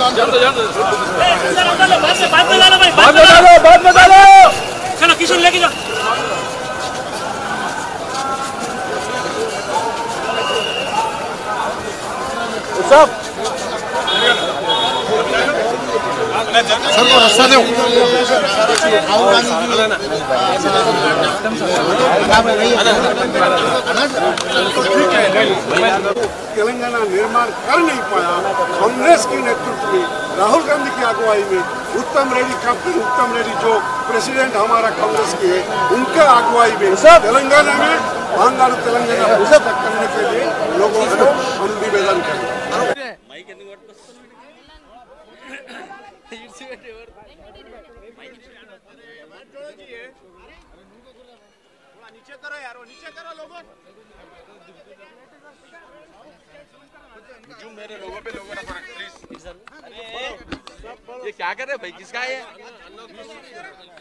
Audio Jungle. बाद में डालो चलो किशोर लेके जाओ सब सर को रास्ता दो तेलंगाना निर्माण कर नहीं पाया। कांग्रेस की नेतृत्व में राहुल गांधी की अगुवाई में उत्तम रेड्डी कैप्टन उत्तम रेड्डी जो प्रेसिडेंट हमारा कांग्रेस की है उनके अगुवाई में तेलंगाना में बंगाल तेलंगाना करने के लिए लोगों को हम निवेदन करें। नीचे करो यार, नीचे करो लोगों। जो मेरे लोगों पे लोगों ना फर्क प्लीज। ये क्या कर रहे हैं भाई? किसका है?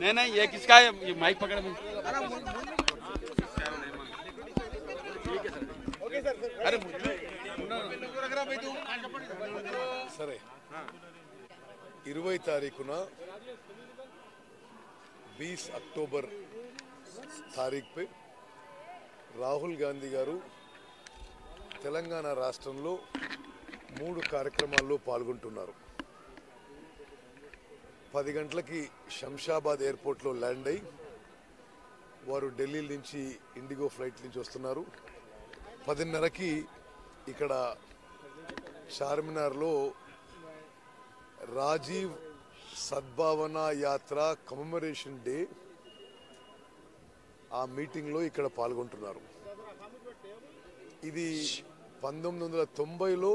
नहीं नहीं ये किसका है? ये माइक पकड़ भाई। Okay sir. अरे लोगों रख रहा भाई तू। सर 20 तारीखुన 20 अक्टोबर तारीख पे రాహుల్ గాంధీ గారు తెలంగాణ రాష్ట్రంలో 3 కార్యక్రమాల్లో పాల్గొంటున్నారు. 10 గంటలకి శంషాబాద్ ఎయిర్పోర్ట్లో ల్యాండ్ అయ్యి వారు ఢిల్లీ నుంచి ఇండిగో ఫ్లైట్ నుంచి వస్తున్నారు. 10:30కి ఇక్కడ చార్మినార్లో రాజీవ్ సద్భావన యాత్ర కమెమరేషన్ డే ఆ మీటింగ్లో ఇక్కడ పాల్గొంటున్నారు. ఇది 1990లో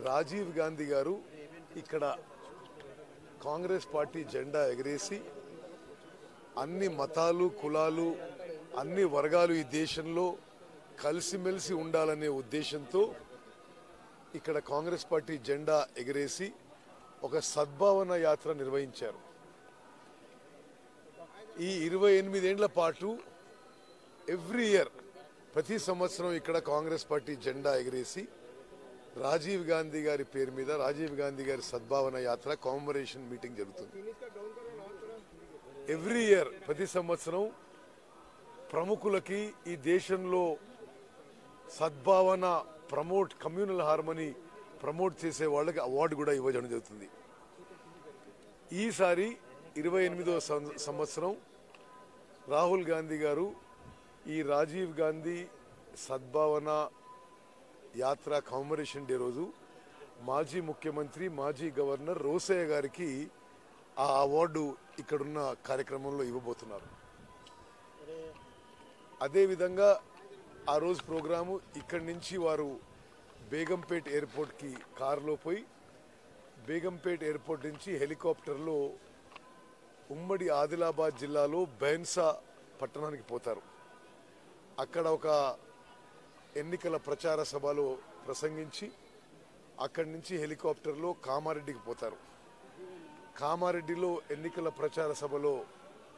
రాజీవ్ గాంధీ గారు ఇక్కడ కాంగ్రెస్ పార్టీ జెండా ఎగరేసి అన్ని మతాలు కులాలు అన్ని వర్గాలు ఈ దేశంలో కలిసిమెలిసి ఉండాలనే ఉద్దేశంతో ఇక్కడ కాంగ్రెస్ పార్టీ జెండా ఎగరేసి ఒక సద్భావన యాత్ర నిర్వహించారు. ఈ 28 ఏళ్ల పాటు ఎవ్రీ ఇయర్ ప్రతి సంవత్సరం ఇక్కడ కాంగ్రెస్ పార్టీ జెండా ఎగరేసి రాజీవ్ గాంధీ గారి పేరు మీద రాజీవ్ గాంధీ గారి సద్భావన యాత్ర కమెమరేషన్ మీటింగ్ జరుగుతుంది. ఎవ్రీ ఇయర్ ప్రతి సంవత్సరం ప్రముఖులకి ఈ దేశంలో సద్భావన ప్రమోట్ కమ్యూనల్ హార్మనీ ప్రమోట్ చేసే వాళ్ళకి అవార్డు కూడా ఇవ్వడం జరుగుతుంది. ఈసారి 28వ సంవత్సరం రాహుల్ గాంధీ గారు ఈ రాజీవ్ గాంధీ సద్భావన యాత్ర కమెమరేషన్ డే రోజు మాజీ ముఖ్యమంత్రి మాజీ గవర్నర్ రోసయ్య గారికి ఆ అవార్డు ఇక్కడున్న కార్యక్రమంలో ఇవ్వబోతున్నారు. అదేవిధంగా ఆ రోజు ప్రోగ్రాము ఇక్కడి నుంచి వారు బేగంపేట్ ఎయిర్పోర్ట్కి కారులో పోయి బేగంపేట్ ఎయిర్పోర్ట్ నుంచి హెలికాప్టర్లో ఉమ్మడి ఆదిలాబాద్ జిల్లాలో బైన్సా పట్టణానికి పోతారు. అక్కడ ఒక ఎన్నికల ప్రచార సభలో ప్రసంగించి అక్కడి నుంచి హెలికాప్టర్లో కామారెడ్డికి పోతారు. కామారెడ్డిలో ఎన్నికల ప్రచార సభలో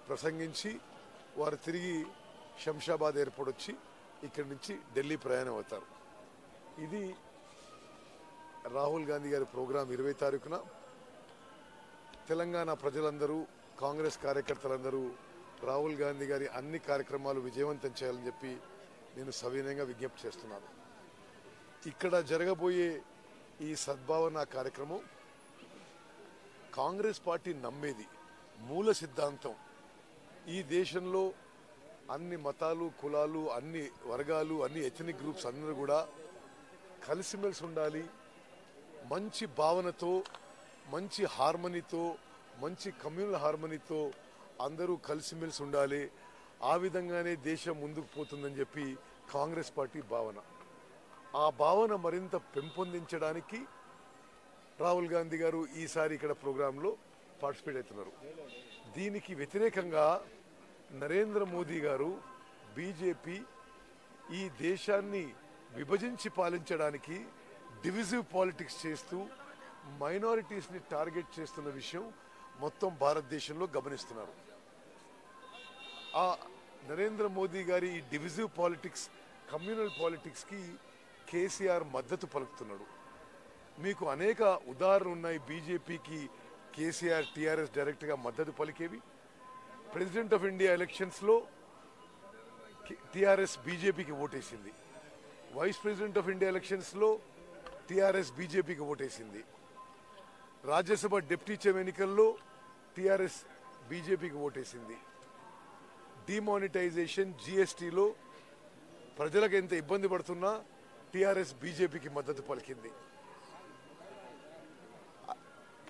ప్రసంగించి వారు తిరిగి శంషాబాద్ ఎయిర్పోర్ట్ వచ్చి ఇక్కడి నుంచి ఢిల్లీ ప్రయాణం అవుతారు. ఇది రాహుల్ గాంధీ గారి ప్రోగ్రాం 20 తారీఖున తెలంగాణ ప్రజలందరూ కాంగ్రెస్ కార్యకర్తలందరూ రాహుల్ గాంధీ గారి అన్ని కార్యక్రమాలు విజయవంతం చేయాలని చెప్పి నేను సవినయంగా విజ్ఞప్తి చేస్తున్నాను. ఇక్కడ జరగబోయే ఈ సద్భావన కార్యక్రమం కాంగ్రెస్ పార్టీ నమ్మేది మూల సిద్ధాంతం ఈ దేశంలో అన్ని మతాలు, కులాలు, అన్ని వర్గాలు, అన్ని ఎథనిక్ గ్రూప్స్ అందరూ కూడా కలిసిమెలిసి ఉండాలి. మంచి భావనతో, మంచి హార్మనీతో, మంచి కమ్యూనల్ హార్మనీతో అందరూ కలిసిమెలిసి ఉండాలి. ఆ విధంగానే దేశం ముందుకు పోతుందని చెప్పి కాంగ్రెస్ పార్టీ భావన. ఆ భావన మరింత పెంపొందించడానికి రాహుల్ గాంధీ గారు ఈసారి ఇక్కడ ప్రోగ్రాంలో పార్టిసిపేట్ అవుతున్నారు. దీనికి వ్యతిరేకంగా నరేంద్ర మోదీ గారు బీజేపీ ఈ దేశాన్ని విభజించి పాలించడానికి డివిజివ్ పాలిటిక్స్ చేస్తూ మైనారిటీస్ని టార్గెట్ చేస్తున్న విషయం మొత్తం భారతదేశంలో గమనిస్తున్నారు. ఆ నరేంద్ర మోదీ గారి ఈ డివిజివ్ పాలిటిక్స్, కమ్యూనల్ పాలిటిక్స్కి కేసీఆర్ మద్దతు పలుకుతున్నాడు. మీకు అనేక ఉదాహరణలు ఉన్నాయి. బీజేపీకి కేసీఆర్, టీఆర్ఎస్ డైరెక్ట్గా మద్దతు పలికేవి. ప్రెసిడెంట్ ఆఫ్ ఇండియా ఎలక్షన్స్లో టీఆర్ఎస్ బీజేపీకి ఓటేసింది. వైస్ ప్రెసిడెంట్ ఆఫ్ ఇండియా ఎలక్షన్స్లో టీఆర్ఎస్ బీజేపీకి ఓటేసింది. రాజ్యసభ డిప్యూటీ చైర్మన్ ఎన్నికల్లో టీఆర్ఎస్ బీజేపీకి ఓటేసింది. డిమానిటైజేషన్, జీఎస్టీలో ప్రజలకు ఎంత ఇబ్బంది పడుతున్నా టీఆర్ఎస్ బీజేపీకి మద్దతు పలికింది.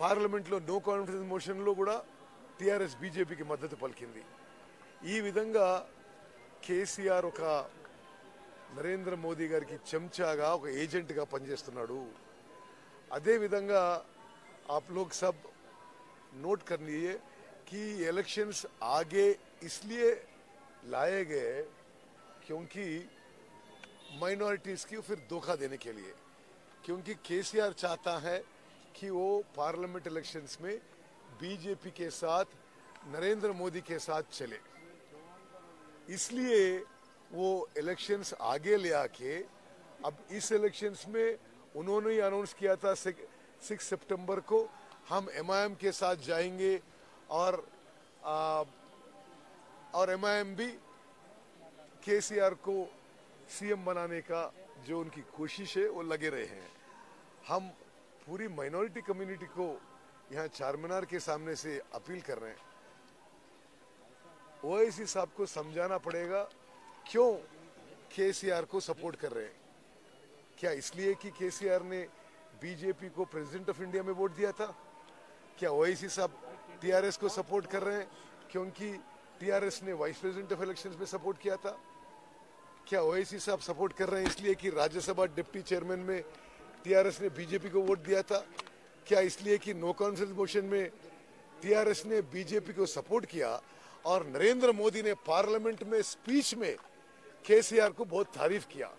పార్లమెంట్లో నో కాన్ఫిడెన్స్ మోషన్లో కూడా టీఆర్ఎస్ బీజేపీకి మద్దతు పలికింది. ఈ విధంగా కేసీఆర్ ఒక నరేంద్ర మోదీ గారికి చెంచాగా, ఒక ఏజెంట్గా పనిచేస్తున్నాడు. అదేవిధంగా आप लोग सब नोट कर लीजिए कि इलेक्शंस आगे इसलिए लाए गए क्योंकि माइनॉरिटीज की फिर धोखा देने के लिए, क्योंकि केसीआर चाहता है कि वो पार्लियामेंट इलेक्शंस में बीजेपी के साथ, नरेंद्र मोदी के साथ चले. इसलिए वो इलेक्शंस आगे ले आके अब इस इलेक्शंस में उन्होंने ही अनाउंस किया था 6 सितंबर को हम एमआईएम के साथ जाएंगे और एमआईएम भी केसीआर को सीएम बनाने का जो उनकी कोशिश है वो लगे रहे हैं. हम पूरी माइनॉरिटी कम्युनिटी को यहाँ चारमीनार के सामने से अपील कर रहे हैं. ओवैसी साहब को समझाना पड़ेगा क्यों केसीआर को सपोर्ट कर रहे हैं. क्या इसलिए कि केसीआर ने बीजेपी को प्रेसिडेंट ऑफ इंडिया में वोट दिया था? क्या ओवैसी साहब टीआरएस को सपोर्ट कर रहे हैं क्योंकि टीआरएस ने वाइस प्रेसिडेंट ऑफ इलेक्शंस में सपोर्ट किया था? क्या ओवैसी साहब सपोर्ट कर रहे हैं इसलिए कि राज्यसभा डिप्टी चेयरमैन में टीआरएस ने बीजेपी को वोट दिया था? क्या इसलिए कि नो कॉन्फिडेंस मोशन में टीआरएस ने बीजेपी को सपोर्ट किया और नरेंद्र मोदी ने पार्लियामेंट में स्पीच में केसीआर को बहुत तारीफ किया?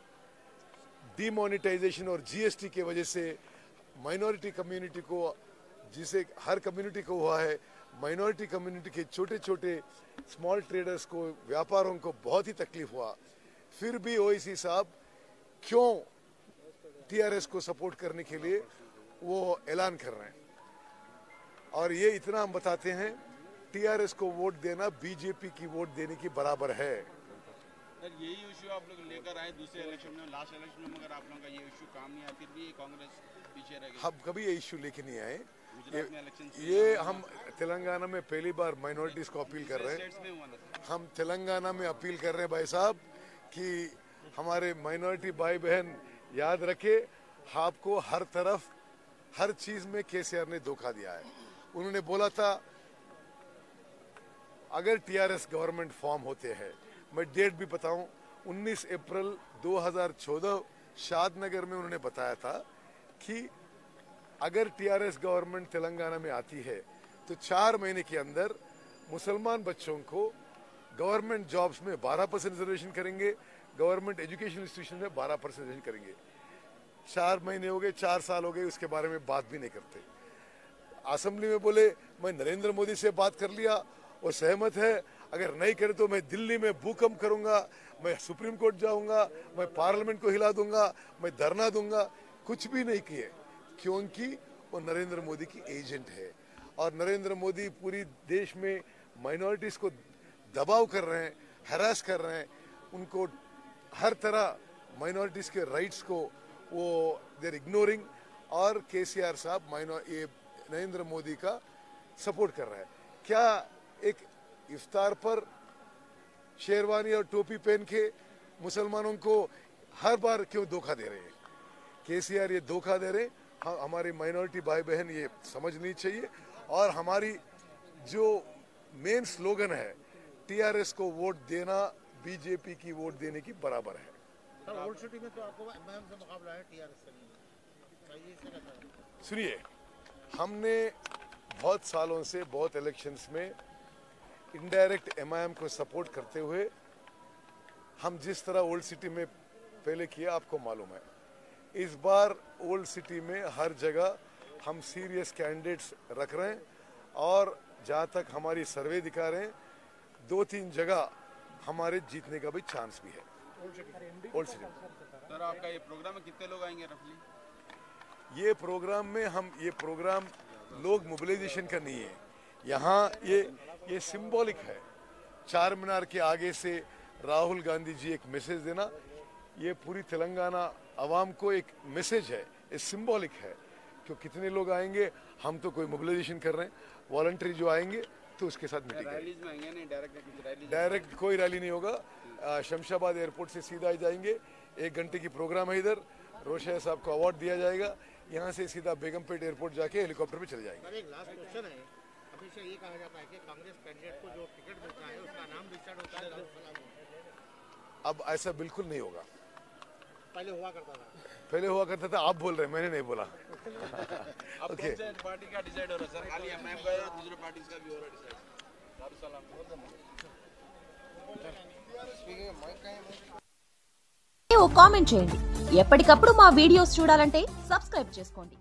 डिमोनेटाइजेशन और जीएसटी की वजह से माइनॉरिटी कम्युनिटी को, जिसे हर कम्युनिटी को हुआ है, माइनॉरिटी कम्युनिटी के छोटे छोटे स्मॉल ट्रेडर्स को, व्यापारों को बहुत ही तकलीफ हुआ. फिर भी ओवैसी साहब क्यों टीआरएस को सपोर्ट करने के लिए वो ऐलान कर रहे हैं. और ये इतना हम बताते हैं, टीआरएस को वोट देना बीजेपी की वोट देने की बराबर है. सर, यही इशू आप लोग लेकर आए दूसरे इलेक्शन में, लास्ट इलेक्शन में, मगर आप लोगों का ये इशू काम नहीं आया, फिर भी कांग्रेस पीछे रह गई. हम कभी ये इशू लेके नहीं आए. ये हम तेलंगाना में पहली बार माइनॉरिटीज को अपील कर रहे हैं. हम तेलंगाना में अपील कर रहे हैं भाई साहब कि हमारे माइनॉरिटी भाई बहन याद रखे, आपको हर तरफ हर चीज में केसीआर ने धोखा दिया है. उन्होंने बोला था अगर टीआरएस गवर्नमेंट फॉर्म होते हैं, मैं डेट भी बताऊं, 19 अप्रैल 2014 शादनगर में उन्होंने बताया था कि अगर टीआरएस गवर्नमेंट तेलंगाना में आती है तो 4 महीने के अंदर मुसलमान बच्चों को गवर्नमेंट जॉब्स में 12% रिजर्वेशन करेंगे, गवर्नमेंट एजुकेशन इंस्टीट्यूशन में 12% रिजर्वेशन करेंगे. 4 महीने हो गए, 4 साल हो गए, उसके बारे में बात भी नहीं करते. असेंबली में बोले मैं नरेंद्र मोदी से बात कर लिया, वो सहमत है, अगर नहीं करे तो मैं दिल्ली में भूकंप करूंगा, मैं सुप्रीम कोर्ट जाऊंगा, मैं पार्लियामेंट को हिला दूंगा, मैं धरना दूंगा. कुछ भी नहीं किए क्योंकि वो नरेंद्र मोदी की एजेंट है. और नरेंद्र मोदी पूरी देश में माइनॉरिटीज को दबाव कर रहे हैं, हैरास कर रहे हैं, उनको हर तरह माइनॉरिटीज के राइट्स को वो देर इग्नोरिंग, और केसीआर साहब ये नरेंद्र मोदी का सपोर्ट कर रहा है। क्या एक इफ्तार पर शेरवानी और टोपी पहन के मुसलमानों को हर बार क्यों धोखा दे रहे हैं? केसीआर ये धोखा दे रहे हैं। हमारे माइनॉरिटी भाई बहन ये समझनी चाहिए, और हमारी जो मेन स्लोगन है टीआरएस को वोट देना बीजेपी की वोट देने की बराबर है। सर, ओल्ड सिटी में तो आपको एमआईएम से मुकाबला है, टीआरएस से नहीं। सुनिए, हमने बहुत सालों से बहुत इलेक्शंस में इनडायरेक्ट एमआईएम को सपोर्ट करते हुए हम जिस तरह ओल्ड सिटी में पहले किया आपको मालूम है। इस बार ओल्ड सिटी में हर जगह हम सीरियस कैंडिडेट्स रख रहे हैं, और जहां तक हमारी सर्वे दिखा रहे हैं 2-3 जगह हमारे जीतने का भी चांस भी है ओल्ड सिटी में। सर, आपका ये प्रोग्राम में कितने लोग आएंगे रफली? ये प्रोग्राम में ये प्रोग्राम लोग मोबिलाइजेशन का नहीं है, यहाँ ये सिंबॉलिक है। चार मीनार के आगे से राहुल गांधी जी एक मैसेज देना, ये पूरी तेलंगाना आवाम को एक मैसेज है, ये सिंबॉलिक है। क्यों कितने लोग आएंगे, हम तो कोई मोबिलाइजेशन कर रहे हैं, वॉलंटरी जो आएंगे तो उसके साथ मीटिंग करेंगे। डायरेक्ट कोई रैली नहीं होगा, शमशाबाद एयरपोर्ट से सीधा ही जाएंगे। 1 घंटे की प्रोग्राम है इधर, रोशैया साहब को अवार्ड दिया जाएगा, यहाँ से सीधा बेगमपेट एयरपोर्ट जाके हेलीकॉप्टर पे चले जाएंगे। एक लास्ट क्वेश्चन है, हमेशा ये कहा जाता है कि कांग्रेस कैंडिडेट को जो टिकट मिलता है उसका नाम डिसाइड होता है। अब ऐसा बिल्कुल नहीं होगा। पहले हुआ करता था। पहले हुआ करता था, आप बोल रहे हैं, मैंने नहीं बोला। अब कौन से पार्टी का डिसाइड हो रहा है सर? खाली एमआईएम का और दूसरे पार्टी का भी हो रहा है डिसाइड? కామెంట్ చేయండి. ఎప్పటికప్పుడు మా వీడియోస్ చూడాలంటే సబ్స్క్రైబ్ చేసుకోండి.